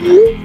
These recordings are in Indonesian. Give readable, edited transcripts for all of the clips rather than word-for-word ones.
Di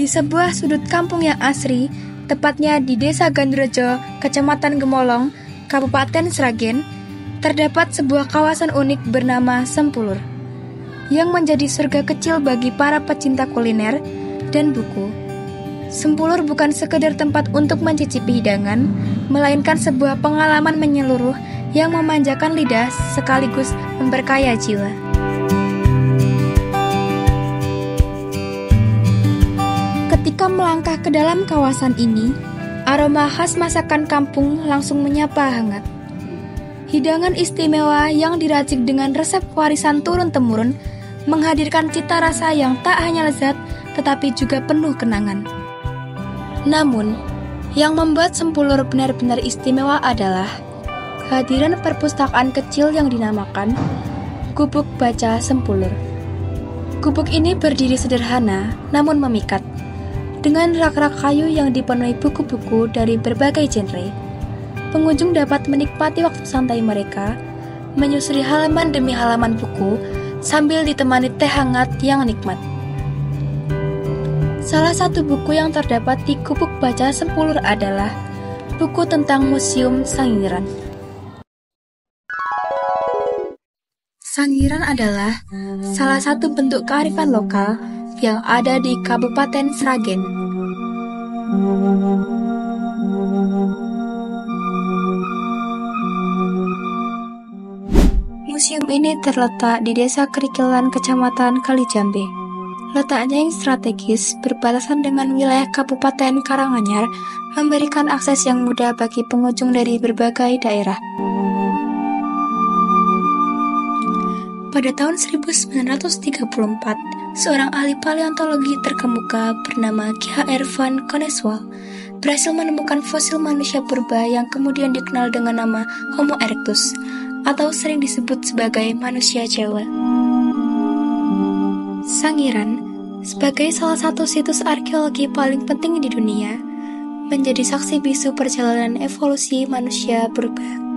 sebuah sudut kampung yang asri, tepatnya di Desa Gandurejo, Kecamatan Gemolong, Kabupaten Sragen, terdapat sebuah kawasan unik bernama Sempulur, yang menjadi surga kecil bagi para pecinta kuliner dan buku. Sempulur bukan sekedar tempat untuk mencicipi hidangan, melainkan sebuah pengalaman menyeluruh yang memanjakan lidah sekaligus memperkaya jiwa. Ketika melangkah ke dalam kawasan ini, aroma khas masakan kampung langsung menyapa hangat. Hidangan istimewa yang diracik dengan resep warisan turun-temurun menghadirkan cita rasa yang tak hanya lezat, tetapi juga penuh kenangan. Namun, yang membuat Sempulur benar-benar istimewa adalah kehadiran perpustakaan kecil yang dinamakan Gubuk Baca Sempulur. Gubuk ini berdiri sederhana, namun memikat. Dengan rak-rak kayu yang dipenuhi buku-buku dari berbagai genre, pengunjung dapat menikmati waktu santai mereka, menyusuri halaman demi halaman buku, sambil ditemani teh hangat yang nikmat. Salah satu buku yang terdapat di Gubuk Baca Sempulur adalah buku tentang Museum Sangiran. Sangiran adalah salah satu bentuk kearifan lokal yang ada di Kabupaten Sragen. Museum ini terletak di Desa Kerikilan, Kecamatan Kalijambe. Letaknya yang strategis berbatasan dengan wilayah Kabupaten Karanganyar memberikan akses yang mudah bagi pengunjung dari berbagai daerah. Pada tahun 1934, seorang ahli paleontologi terkemuka bernama Ki H.R. van Koneswald berhasil menemukan fosil manusia purba yang kemudian dikenal dengan nama Homo erectus, atau sering disebut sebagai manusia Jawa. Sangiran, sebagai salah satu situs arkeologi paling penting di dunia, menjadi saksi bisu perjalanan evolusi manusia purba.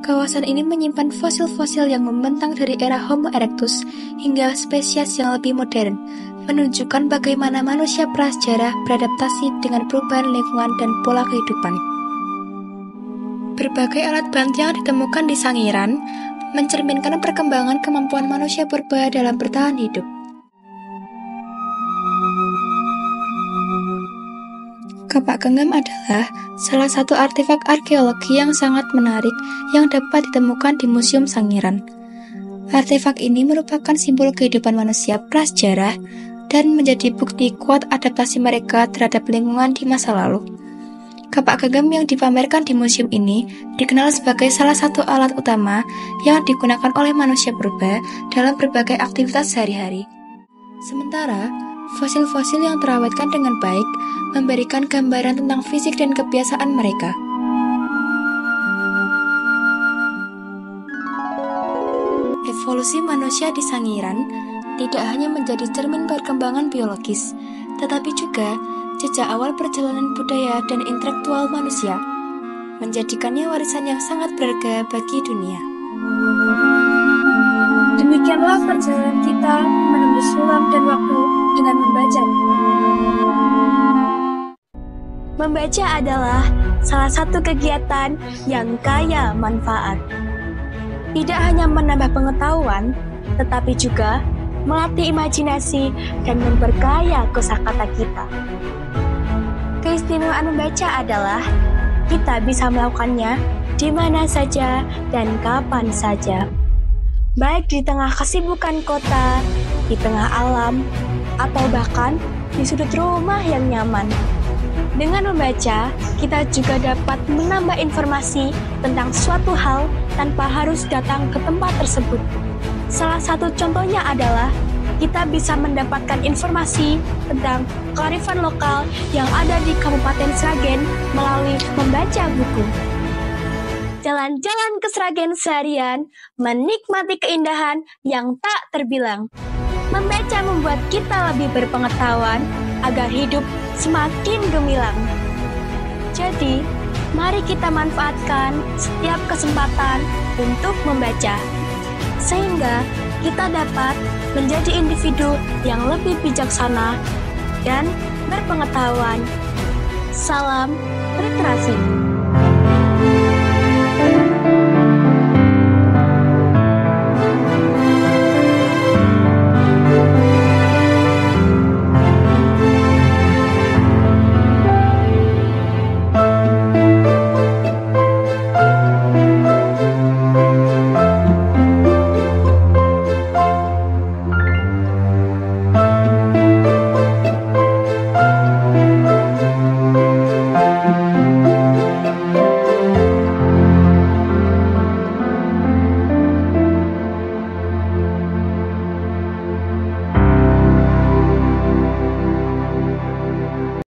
Kawasan ini menyimpan fosil-fosil yang membentang dari era Homo erectus hingga spesies yang lebih modern, menunjukkan bagaimana manusia prasejarah beradaptasi dengan perubahan lingkungan dan pola kehidupan. Berbagai alat bantu yang ditemukan di Sangiran mencerminkan perkembangan kemampuan manusia purba dalam bertahan hidup. Kapak genggam adalah salah satu artefak arkeologi yang sangat menarik yang dapat ditemukan di Museum Sangiran. Artefak ini merupakan simbol kehidupan manusia prasejarah dan menjadi bukti kuat adaptasi mereka terhadap lingkungan di masa lalu. Kapak genggam yang dipamerkan di museum ini dikenal sebagai salah satu alat utama yang digunakan oleh manusia purba dalam berbagai aktivitas sehari-hari. Sementara, fosil-fosil yang terawatkan dengan baik memberikan gambaran tentang fisik dan kebiasaan mereka. Evolusi manusia di Sangiran tidak hanya menjadi cermin perkembangan biologis, tetapi juga jejak awal perjalanan budaya dan intelektual manusia, menjadikannya warisan yang sangat berharga bagi dunia. Demikianlah perjalanan kita menembus sulam dan waktu dengan membaca. Membaca adalah salah satu kegiatan yang kaya manfaat. Tidak hanya menambah pengetahuan, tetapi juga melatih imajinasi dan memperkaya kosakata kita. Keistimewaan membaca adalah kita bisa melakukannya di mana saja dan kapan saja. baik di tengah kesibukan kota, di tengah alam, atau bahkan di sudut rumah yang nyaman. Dengan membaca, kita juga dapat menambah informasi tentang suatu hal tanpa harus datang ke tempat tersebut. Salah satu contohnya adalah kita bisa mendapatkan informasi tentang kearifan lokal yang ada di Kabupaten Sragen melalui membaca buku. Jalan-jalan ke Sragen seharian, menikmati keindahan yang tak terbilang. Membaca membuat kita lebih berpengetahuan agar hidup semakin gemilang. Jadi, mari kita manfaatkan setiap kesempatan untuk membaca, sehingga kita dapat menjadi individu yang lebih bijaksana dan berpengetahuan. Salam literasi.